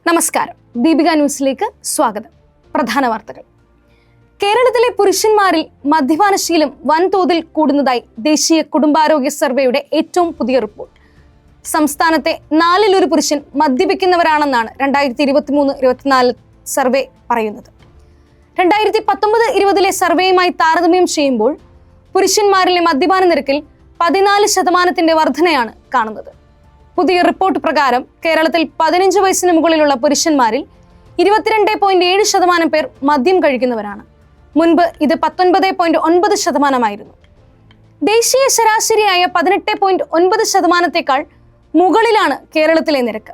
നമസ്കാരം, ദീപിക ന്യൂസിലേക്ക് സ്വാഗതം. പ്രധാന വാർത്തകൾ. കേരളത്തിലെ പുരുഷന്മാരിൽ മദ്യപാനശീലം വൻതോതിൽ കൂടുന്നതായി ദേശീയ കുടുംബാരോഗ്യ സർവേയുടെ ഏറ്റവും പുതിയ റിപ്പോർട്ട്. സംസ്ഥാനത്തെ 4-1 പുരുഷൻ മദ്യപിക്കുന്നവരാണെന്നാണ് 2023-24 സർവേ പറയുന്നത്. 2019-20 സർവേയുമായി താരതമ്യം ചെയ്യുമ്പോൾ പുരുഷന്മാരിലെ മദ്യപാന നിരക്കിൽ 14% വർധനയാണ് കാണുന്നത്. പുതിയ റിപ്പോർട്ട് പ്രകാരം കേരളത്തിൽ 15 വയസ്സിന് മുകളിലുള്ള പുരുഷന്മാരിൽ 22.7% പേർ മദ്യം കഴിക്കുന്നവരാണ്. മുൻപ് ഇത് 19.9% ദേശീയ ശരാശരിയായ 18.9%-ത്തേക്കാൾ മുകളിലാണ് കേരളത്തിലെ നിരക്ക്.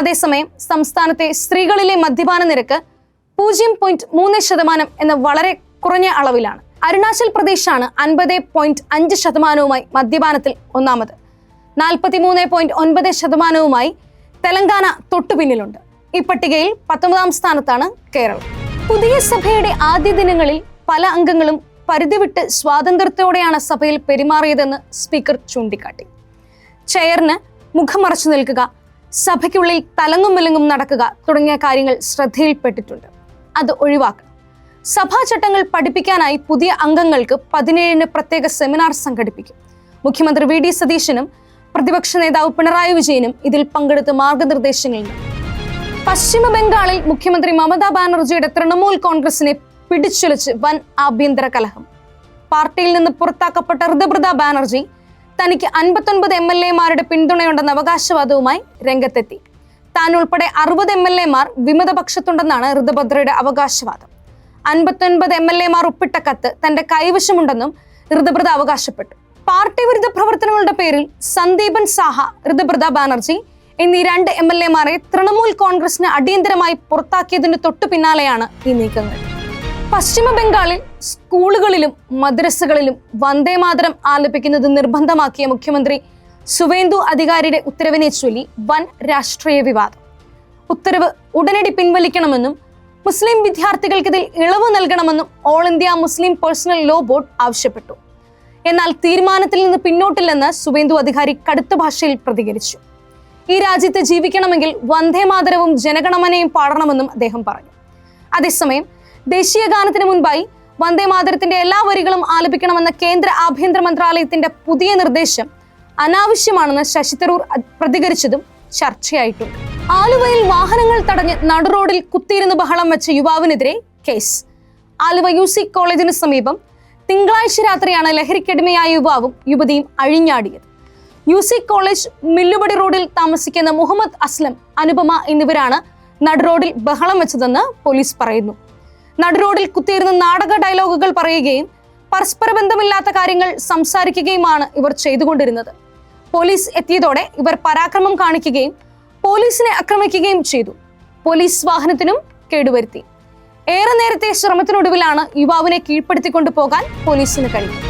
അതേസമയം സംസ്ഥാനത്തെ സ്ത്രീകളിലെ മദ്യപാന നിരക്ക് 0.3% എന്ന വളരെ കുറഞ്ഞ അളവിലാണ്. അരുണാചൽ പ്രദേശാണ് 50.5%-വുമായി മദ്യപാനത്തിൽ ഒന്നാമത്. 43.9%-വുമായി തെലങ്കാന തൊട്ടുപിന്നിലുണ്ട്. ഈ പട്ടികയിൽ 19ാം സ്ഥാനത്താണ് കേരളം. പുതിയ സഭയുടെ ആദ്യ ദിനങ്ങളിൽ പല അംഗങ്ങളും പരിധിവിട്ട് സ്വാതന്ത്ര്യത്തോടെയാണ് സഭയിൽ പെരുമാറിയതെന്ന് സ്പീക്കർ ചൂണ്ടിക്കാട്ടി. ചെയറിന് മുഖം മറച്ചു നിൽക്കുക, സഭയ്ക്കുള്ളിൽ തലങ്ങും വിലങ്ങും നടക്കുക തുടങ്ങിയ കാര്യങ്ങൾ ശ്രദ്ധയിൽപ്പെട്ടിട്ടുണ്ട്. അത് ഒഴിവാക്കണം. സഭാചട്ടങ്ങൾ പഠിപ്പിക്കാനായി പുതിയ അംഗങ്ങൾക്ക് 17-ന് പ്രത്യേക സെമിനാർ സംഘടിപ്പിക്കും. മുഖ്യമന്ത്രി വി ഡി സതീശനും പ്രതിപക്ഷ നേതാവ് പിണറായി വിജയനും ഇതിൽ പങ്കെടുത്ത് മാർഗനിർദ്ദേശങ്ങൾ നൽകും. പശ്ചിമ ബംഗാളിൽ മുഖ്യമന്ത്രി മമതാ ബാനർജിയുടെ തൃണമൂൽ കോൺഗ്രസിനെ പിടിച്ചുലച്ച് വൻ ആഭ്യന്തര കലഹം. പാർട്ടിയിൽ നിന്ന് പുറത്താക്കപ്പെട്ട ഋതുപ്രത ബാനർജി തനിക്ക് 59 MLA-മാരുടെ പിന്തുണയുണ്ടെന്ന അവകാശവാദവുമായി രംഗത്തെത്തി. താൻ ഉൾപ്പെടെ 60 MLA-മാർ വിമതപക്ഷത്തുണ്ടെന്നാണ് ഋതുഭദ്രയുടെ അവകാശവാദം. 59 MLA-മാർ ഒപ്പിട്ട കത്ത് തന്റെ കൈവശമുണ്ടെന്നും ഋതുപ്രത അവകാശപ്പെട്ടു. പാർട്ടി വിരുദ്ധ പ്രവർത്തനങ്ങളുടെ പേരിൽ സന്ദീപൻ സാഹ, ഋതുപ്രത ബാനർജി എന്നീ 2 MLA-മാരെ തൃണമൂൽ കോൺഗ്രസിന് അടിയന്തരമായി പുറത്താക്കിയതിന് തൊട്ടു പിന്നാലെയാണ് ഈ നീക്കങ്ങൾ. പശ്ചിമ ബംഗാളിൽ സ്കൂളുകളിലും മദ്രസകളിലും വന്ദേമാതരം ആലപിക്കുന്നത് നിർബന്ധമാക്കിയ മുഖ്യമന്ത്രി സുവേന്ദു അധികാരിയുടെ ഉത്തരവിനെ ചൊല്ലി വൻ രാഷ്ട്രീയ വിവാദം. ഉത്തരവ് ഉടനടി പിൻവലിക്കണമെന്നും മുസ്ലിം വിദ്യാർത്ഥികൾക്കിതിൽ ഇളവ് നൽകണമെന്നും all India Muslim personal law board ആവശ്യപ്പെട്ടു. എന്നാൽ തീരുമാനത്തിൽ നിന്ന് പിന്നോട്ടില്ലെന്ന് സുവേന്ദു അധികാരി കടുത്ത ഭാഷയിൽ പ്രതികരിച്ചു. ഈ രാജ്യത്ത് ജീവിക്കണമെങ്കിൽ വന്ദേമാതരവും ജനഗണമനയും പാടണമെന്നും അദ്ദേഹം പറഞ്ഞു. അതേസമയം ദേശീയ ഗാനത്തിന് മുൻപായി വന്ദേമാതരത്തിന്റെ എല്ലാ വരികളും ആലപിക്കണമെന്ന കേന്ദ്ര ആഭ്യന്തര മന്ത്രാലയത്തിന്റെ പുതിയ നിർദ്ദേശം അനാവശ്യമാണെന്ന് ശശി തരൂർ പ്രതികരിച്ചതും ചർച്ചയായിട്ടുണ്ട്. ആലുവയിൽ വാഹനങ്ങൾ തടഞ്ഞ് നടുറോഡിൽ കുത്തിയിരുന്ന് ബഹളം വെച്ച യുവാവിനെതിരെ കേസ്. ആലുവ UC കോളേജിന് സമീപം തിങ്കളാഴ്ച രാത്രിയാണ് ലഹരിക്കടിമയായ യുവാവും യുവതിയും അഴിഞ്ഞാടിയത്. UC കോളേജ് മില്ലുപടി റോഡിൽ താമസിക്കുന്ന മുഹമ്മദ് അസ്ലം, അനുപമ എന്നിവരാണ് നടുറോഡിൽ ബഹളം വെച്ചതെന്ന് പോലീസ് പറയുന്നു. നടുറോഡിൽ കുത്തിയിരുന്ന് നാടക ഡയലോഗുകൾ പറയുകയും പരസ്പര ബന്ധമില്ലാത്ത കാര്യങ്ങൾ സംസാരിക്കുകയുമാണ് ഇവർ ചെയ്തുകൊണ്ടിരുന്നത്. പോലീസ് എത്തിയതോടെ ഇവർ പരാക്രമം കാണിക്കുകയും പോലീസിനെ ആക്രമിക്കുകയും ചെയ്തു. പോലീസ് വാഹനത്തിനും കേടുവരുത്തി. ഏറെ നേരത്തെ ശ്രമത്തിനൊടുവിലാണ് യുവാവിനെ കീഴ്പ്പെടുത്തിക്കൊണ്ടു പോകാൻ പോലീസിന് കഴിഞ്ഞത്.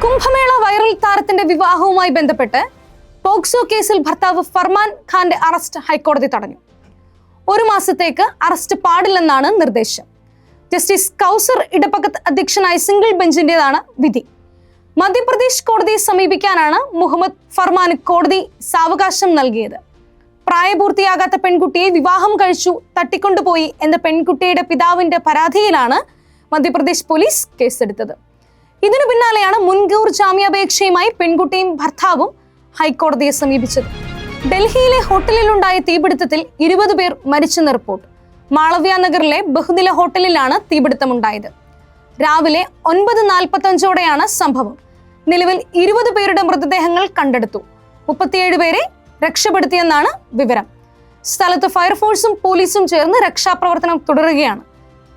കുംഭമേള വൈറൽ താരത്തിന്റെ വിവാഹവുമായി ബന്ധപ്പെട്ട് പോക്സോ കേസിൽ ഭർത്താവ് ഫർമാൻ ഖാന്റെ അറസ്റ്റ് ഹൈക്കോടതി തടഞ്ഞു. 1 മാസത്തേക്ക് അറസ്റ്റ് പാടില്ലെന്നാണ് നിർദ്ദേശം. ജസ്റ്റിസ് കൗസർ ഇടപ്പകത്ത് അധ്യക്ഷനായ സിംഗിൾ ബെഞ്ചിന്റേതാണ് വിധി. മധ്യപ്രദേശ് കോടതിയെ സമീപിക്കാനാണ് മുഹമ്മദ് ഫർമാന് കോടതി സാവകാശം നൽകിയത്. പ്രായപൂർത്തിയാകാത്ത പെൺകുട്ടിയെ വിവാഹം കഴിച്ചു തട്ടിക്കൊണ്ടുപോയി എന്ന പെൺകുട്ടിയുടെ പിതാവിന്റെ പരാതിയിലാണ് മധ്യപ്രദേശ് പോലീസ് കേസെടുത്തത്. ഇതിനു പിന്നാലെയാണ് മുൻകൂർ ജാമ്യാപേക്ഷയുമായി പെൺകുട്ടിയും ഭർത്താവും ഹൈക്കോടതിയെ സമീപിച്ചത്. ഡൽഹിയിലെ ഹോട്ടലിലുണ്ടായ തീപിടുത്തത്തിൽ 20 പേർ മരിച്ചെന്ന് റിപ്പോർട്ട്. മാളവ്യ നഗറിലെ ബഹുനില ഹോട്ടലിലാണ് തീപിടുത്തമുണ്ടായത്. രാവിലെ 9:45-ഓടെയാണ് സംഭവം. നിലവിൽ 20 പേരുടെ മൃതദേഹങ്ങൾ കണ്ടെടുത്തു. 37 പേരെ രക്ഷപ്പെടുത്തിയെന്നാണ് വിവരം. സ്ഥലത്ത് ഫയർഫോഴ്സും പോലീസും ചേർന്ന് രക്ഷാപ്രവർത്തനം തുടരുകയാണ്.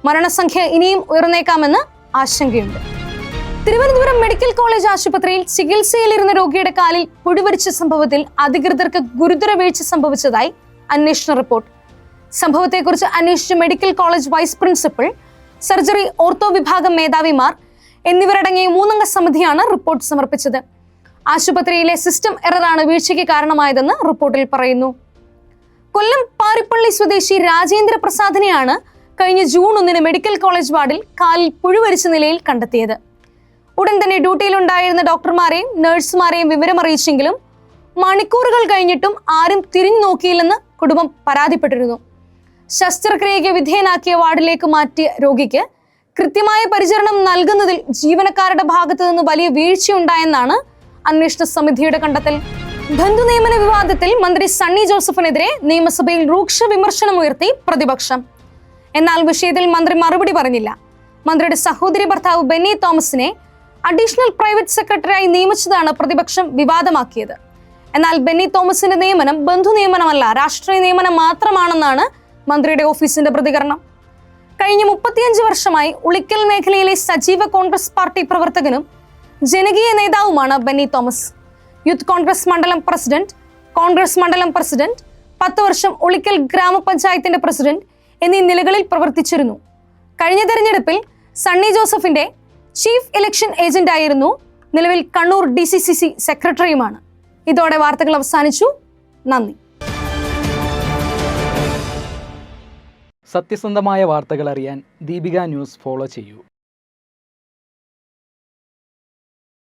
മരണസംഖ്യ ഇനിയും ഉയർന്നേക്കാമെന്ന് ആശങ്കയുണ്ട്. തിരുവനന്തപുരം മെഡിക്കൽ കോളേജ് ആശുപത്രിയിൽ ചികിത്സയിലിരുന്ന രോഗിയുടെ കാലിൽ പുഴുവരിച്ച സംഭവത്തിൽ അധികൃതർക്ക് ഗുരുതര വീഴ്ച സംഭവിച്ചതായി അന്വേഷണ റിപ്പോർട്ട്. സംഭവത്തെക്കുറിച്ച് അന്വേഷിച്ച medical college vice principal, surgery, ortho വിഭാഗം മേധാവിമാർ എന്നിവരടങ്ങിയ 3-അംഗ സമിതിയാണ് റിപ്പോർട്ട് സമർപ്പിച്ചത്. ആശുപത്രിയിലെ സിസ്റ്റം എററാണ് വീഴ്ചയ്ക്ക് കാരണമായതെന്ന് റിപ്പോർട്ടിൽ പറയുന്നു. കൊല്ലം പാരിപ്പള്ളി സ്വദേശി രാജേന്ദ്ര പ്രസാദിനെയാണ് കഴിഞ്ഞ ജൂൺ 1-ന് മെഡിക്കൽ കോളേജ് വാർഡിൽ കാലിൽ പുഴുവരിച്ച നിലയിൽ കണ്ടെത്തിയത്. ഉടൻ തന്നെ ഡ്യൂട്ടിയിലുണ്ടായിരുന്ന ഡോക്ടർമാരെയും നഴ്സുമാരെയും വിവരമറിയിച്ചെങ്കിലും മണിക്കൂറുകൾ കഴിഞ്ഞിട്ടും ആരും തിരിഞ്ഞു നോക്കിയില്ലെന്ന് കുടുംബം പരാതിപ്പെട്ടിരുന്നു. ശസ്ത്രക്രിയയ്ക്ക് വിധേയനാക്കിയ വാർഡിലേക്ക് മാറ്റിയ രോഗിക്ക് കൃത്യമായ പരിചരണം നൽകുന്നതിൽ ജീവനക്കാരുടെ ഭാഗത്തു നിന്ന് വലിയ വീഴ്ചയുണ്ടായെന്നാണ് അന്വേഷണ സമിതിയുടെ കണ്ടെത്തൽ. ബന്ധു നിയമന വിവാദത്തിൽ മന്ത്രി സണ്ണി ജോസഫിനെതിരെ നിയമസഭയിൽ രൂക്ഷ വിമർശനമുയർത്തി പ്രതിപക്ഷം. എന്നാൽ വിഷയത്തിൽ മന്ത്രി മറുപടി പറഞ്ഞില്ല. മന്ത്രിയുടെ സഹോദരി ഭർത്താവ് ബെന്നി തോമസിനെ അഡീഷണൽ പ്രൈവറ്റ് സെക്രട്ടറിയായി നിയമിച്ചതാണ് പ്രതിപക്ഷം വിവാദമാക്കിയത്. എന്നാൽ ബെന്നി തോമസിന്റെ നിയമനം ബന്ധു നിയമനമല്ല, രാഷ്ട്രീയ നിയമനം മാത്രമാണെന്നാണ് മന്ത്രിയുടെ ഓഫീസിന്റെ പ്രതികരണം. കഴിഞ്ഞ 35 വർഷമായി ഉളിക്കൽ മേഖലയിലെ സജീവ കോൺഗ്രസ് പാർട്ടി പ്രവർത്തകനും ജനകീയ നേതാവുമാണ് ബെന്നി തോമസ്. യൂത്ത് കോൺഗ്രസ് മണ്ഡലം പ്രസിഡന്റ്, കോൺഗ്രസ് മണ്ഡലം പ്രസിഡന്റ്, 10 വർഷം ഉളിക്കൽ ഗ്രാമപഞ്ചായത്തിന്റെ പ്രസിഡന്റ് എന്നീ നിലകളിൽ പ്രവർത്തിച്ചിരുന്നു. കഴിഞ്ഞ തെരഞ്ഞെടുപ്പിൽ സണ്ണി ജോസഫിന്റെ ചീഫ് ഇലക്ഷൻ ഏജന്റ് ആയിരുന്നു. നിലവിൽ കണ്ണൂർ DCCC സെക്രട്ടറിയുമാണ്. ഇതോടെ വാർത്തകൾ അവസാനിച്ചു. നന്ദി. സത്യസന്ധമായ വാർത്തകൾ അറിയാൻ ദീപിക ന്യൂസ് ഫോളോ ചെയ്യൂ.